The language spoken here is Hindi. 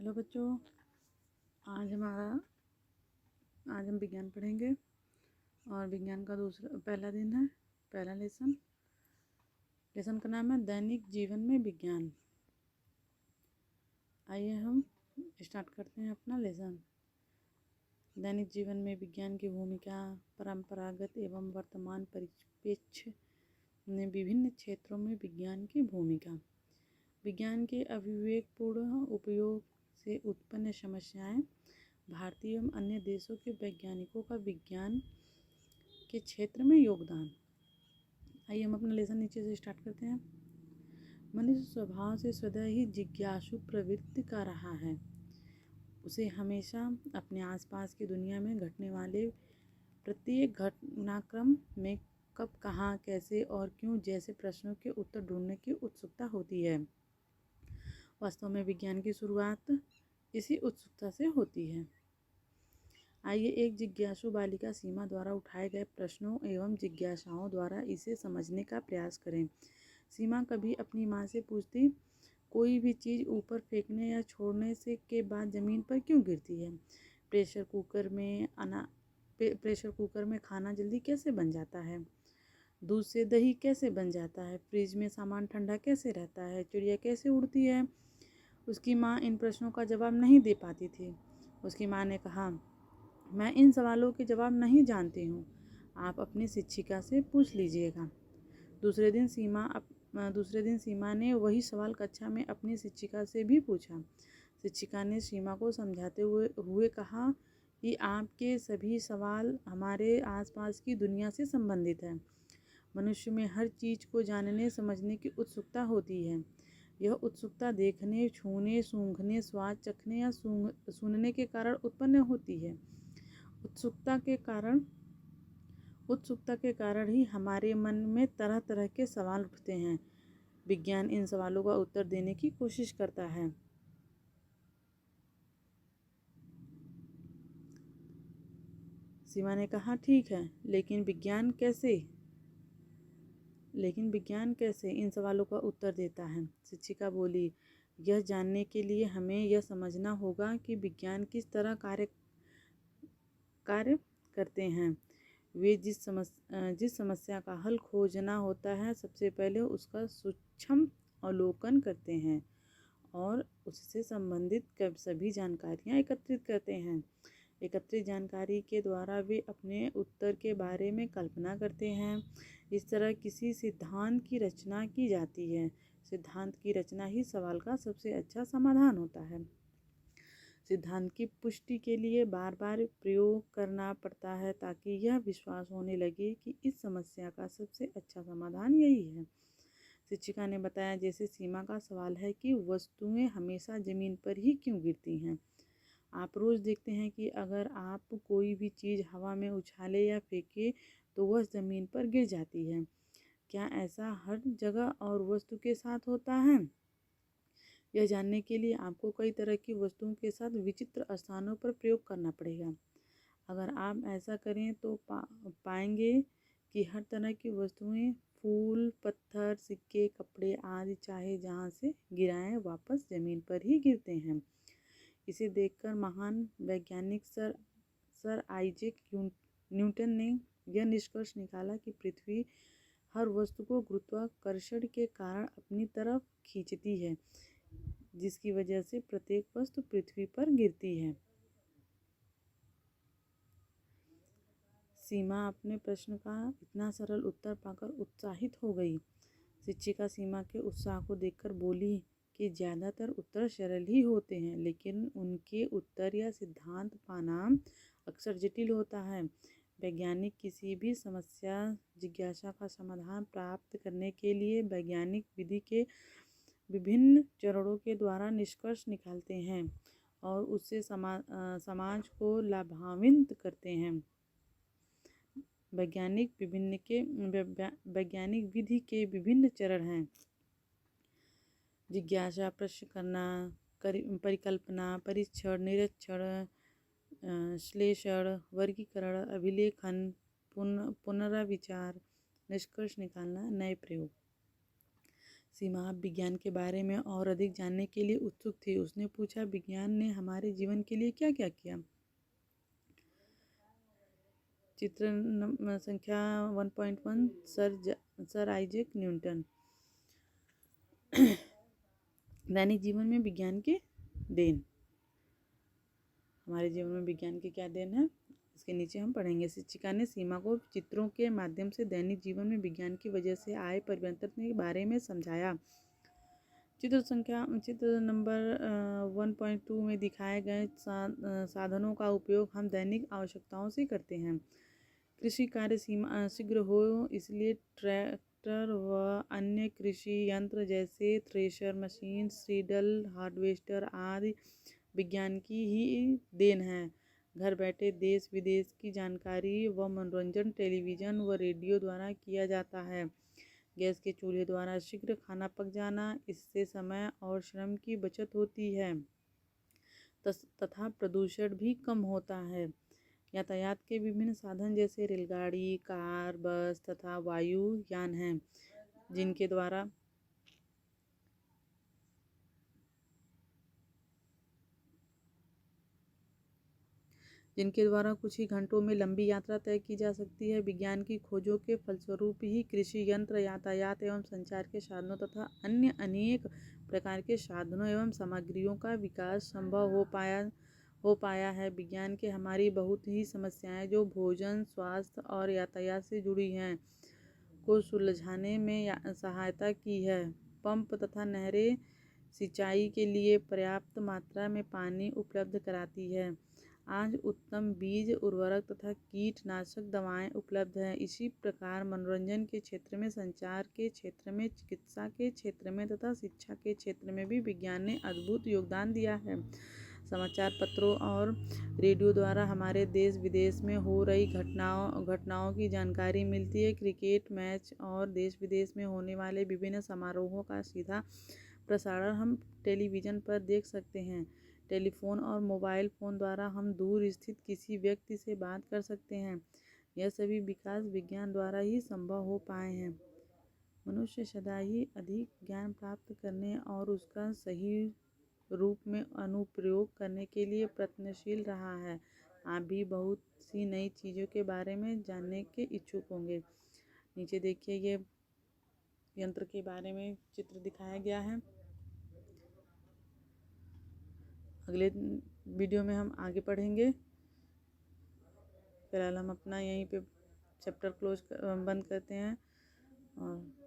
हेलो बच्चों, आज हम विज्ञान पढ़ेंगे और विज्ञान का पहला दिन है। पहला लेसन का नाम है दैनिक जीवन में विज्ञान। आइए हम स्टार्ट करते हैं अपना लेसन। दैनिक जीवन में विज्ञान की भूमिका। परंपरागत एवं वर्तमान परिप्रेक्ष्य में विभिन्न क्षेत्रों में विज्ञान की भूमिका। विज्ञान के अविवेकपूर्ण उपयोग से उत्पन्न समस्याएं। भारतीय एवं अन्य देशों के वैज्ञानिकों का विज्ञान के क्षेत्र में योगदान। आइए हम अपना लेसन नीचे से स्टार्ट करते हैं। मनुष्य स्वभाव से सदा ही जिज्ञासु प्रवृत्ति का रहा है। उसे हमेशा अपने आसपास की दुनिया में घटने वाले प्रत्येक घटनाक्रम में कब, कहाँ, कैसे और क्यों जैसे प्रश्नों के उत्तर ढूंढने की उत्सुकता होती है। वास्तव में विज्ञान की शुरुआत इसी उत्सुकता से होती है। आइए एक जिज्ञासु बालिका सीमा द्वारा उठाए गए प्रश्नों एवं जिज्ञासाओं द्वारा इसे समझने का प्रयास करें। सीमा कभी अपनी माँ से पूछती, कोई भी चीज़ ऊपर फेंकने या छोड़ने से के बाद ज़मीन पर क्यों गिरती है? प्रेशर कुकर में खाना जल्दी कैसे बन जाता है? दूध से दही कैसे बन जाता है? फ्रिज में सामान ठंडा कैसे रहता है? चिड़िया कैसे उड़ती है? उसकी माँ इन प्रश्नों का जवाब नहीं दे पाती थी। उसकी माँ ने कहा, मैं इन सवालों के जवाब नहीं जानती हूँ, आप अपनी शिक्षिका से पूछ लीजिएगा। दूसरे दिन सीमा ने वही सवाल कक्षा में अपनी शिक्षिका से भी पूछा। शिक्षिका ने सीमा को समझाते हुए कहा कि आपके सभी सवाल हमारे आसपास की दुनिया से संबंधित है। मनुष्य में हर चीज़ को जानने समझने की उत्सुकता होती है। यह उत्सुकता देखने, छूने, सूंघने, स्वाद चखने या सुनने के कारण उत्पन्न होती है। उत्सुकता के कारण ही हमारे मन में तरह तरह के सवाल उठते हैं। विज्ञान इन सवालों का उत्तर देने की कोशिश करता है। सीमा ने कहा, ठीक है, लेकिन विज्ञान कैसे इन सवालों का उत्तर देता है? शिक्षिका बोली, यह जानने के लिए हमें यह समझना होगा कि विज्ञान किस तरह कार्य करते हैं। वे जिस समस्या का हल खोजना होता है, सबसे पहले उसका सूक्ष्म अवलोकन करते हैं और उससे संबंधित सभी जानकारियाँ एकत्रित करते हैं। एकत्रित जानकारी के द्वारा वे अपने उत्तर के बारे में कल्पना करते हैं। इस तरह किसी सिद्धांत की रचना की जाती है। सिद्धांत की रचना ही सवाल का सबसे अच्छा समाधान होता है। सिद्धांत की पुष्टि के लिए बार बार प्रयोग करना पड़ता है ताकि यह विश्वास होने लगे कि इस समस्या का सबसे अच्छा समाधान यही है। शिक्षिका ने बताया, जैसे सीमा का सवाल है कि वस्तुएं हमेशा ज़मीन पर ही क्यों गिरती हैं। आप रोज़ देखते हैं कि अगर आप कोई भी चीज़ हवा में उछाले या फेंके तो वह ज़मीन पर गिर जाती है। क्या ऐसा हर जगह और वस्तु के साथ होता है? यह जानने के लिए आपको कई तरह की वस्तुओं के साथ विचित्र स्थानों पर प्रयोग करना पड़ेगा। अगर आप ऐसा करें तो पाएंगे कि हर तरह की वस्तुएं, फूल, पत्थर, सिक्के, कपड़े आदि चाहे जहाँ से गिराएं वापस ज़मीन पर ही गिरते हैं। इसे देखकर महान वैज्ञानिक सर आइजैक न्यूटन ने यह निष्कर्ष निकाला कि पृथ्वी हर वस्तु को गुरुत्वाकर्षण के कारण अपनी तरफ खींचती है, जिसकी वजह से प्रत्येक वस्तु पृथ्वी पर गिरती है। सीमा अपने प्रश्न का इतना सरल उत्तर पाकर उत्साहित हो गई। शिक्षिका सीमा के उत्साह को देखकर बोली कि ज़्यादातर उत्तर सरल ही होते हैं, लेकिन उनके उत्तर या सिद्धांत पाना अक्सर जटिल होता है। वैज्ञानिक किसी भी समस्या जिज्ञासा का समाधान प्राप्त करने के लिए वैज्ञानिक विधि के विभिन्न चरणों के द्वारा निष्कर्ष निकालते हैं और उससे समाज को लाभान्वित करते हैं। वैज्ञानिक विधि के विभिन्न चरण हैं। जिज्ञासा, प्रश्न करना, परिकल्पना, परीक्षण, निरीक्षण, विश्लेषण, वर्गीकरण, अभिलेखन, पुनर्विचार, निष्कर्ष निकालना, नए प्रयोग। सीमा अब विज्ञान के बारे में और अधिक जानने के लिए उत्सुक थी। उसने पूछा, विज्ञान ने हमारे जीवन के लिए क्या क्या किया? चित्र संख्या 1.1 सर आइजैक न्यूटन। दैनिक जीवन में विज्ञान के देन। हमारे जीवन में विज्ञान की क्या देन है, इसके नीचे हम पढ़ेंगे। शिक्षिका ने सीमा को चित्रों के माध्यम से दैनिक जीवन में विज्ञान की वजह से आए परिवर्तन के बारे में समझाया। चित्र नंबर 1.2 में दिखाए गए साधनों का उपयोग हम दैनिक आवश्यकताओं से करते हैं। कृषि कार्य शीघ्र हो, इसलिए ट्रैक्टर व अन्य कृषि यंत्र जैसे थ्रेशर मशीन, सीडल, हार्वेस्टर आदि विज्ञान की ही देन है। घर बैठे देश विदेश की जानकारी व मनोरंजन टेलीविज़न व रेडियो द्वारा किया जाता है। गैस के चूल्हे द्वारा शीघ्र खाना पक जाना, इससे समय और श्रम की बचत होती है तथा प्रदूषण भी कम होता है। यातायात के विभिन्न साधन जैसे रेलगाड़ी, कार, बस तथा वायुयान हैं, जिनके द्वारा कुछ ही घंटों में लंबी यात्रा तय की जा सकती है। विज्ञान की खोजों के फलस्वरूप ही कृषि यंत्र, यातायात एवं संचार के साधनों तथा अन्य अनेक प्रकार के साधनों एवं सामग्रियों का विकास संभव हो पाया है। विज्ञान के हमारी बहुत ही समस्याएं जो भोजन, स्वास्थ्य और यातायात से जुड़ी हैं को सुलझाने में सहायता की है। पंप तथा नहरें सिंचाई के लिए पर्याप्त मात्रा में पानी उपलब्ध कराती है। आज उत्तम बीज, उर्वरक तथा कीटनाशक दवाएं उपलब्ध हैं। इसी प्रकार मनोरंजन के क्षेत्र में, संचार के क्षेत्र में, चिकित्सा के क्षेत्र में तथा शिक्षा के क्षेत्र में भी विज्ञान ने अद्भुत योगदान दिया है। समाचार पत्रों और रेडियो द्वारा हमारे देश विदेश में हो रही घटनाओं की जानकारी मिलती है। क्रिकेट मैच और देश विदेश में होने वाले विभिन्न समारोहों का सीधा प्रसारण हम टेलीविज़न पर देख सकते हैं। टेलीफोन और मोबाइल फ़ोन द्वारा हम दूर स्थित किसी व्यक्ति से बात कर सकते हैं। यह सभी विकास विज्ञान द्वारा ही संभव हो पाए हैं। मनुष्य सदा ही अधिक ज्ञान प्राप्त करने और उसका सही रूप में अनुप्रयोग करने के लिए प्रयत्नशील रहा है। आप भी बहुत सी नई चीज़ों के बारे में जानने के इच्छुक होंगे। नीचे देखिए, ये यंत्र के बारे में चित्र दिखाया गया है। अगले वीडियो में हम आगे पढ़ेंगे। फिलहाल हम अपना यहीं पे चैप्टर बंद करते हैं और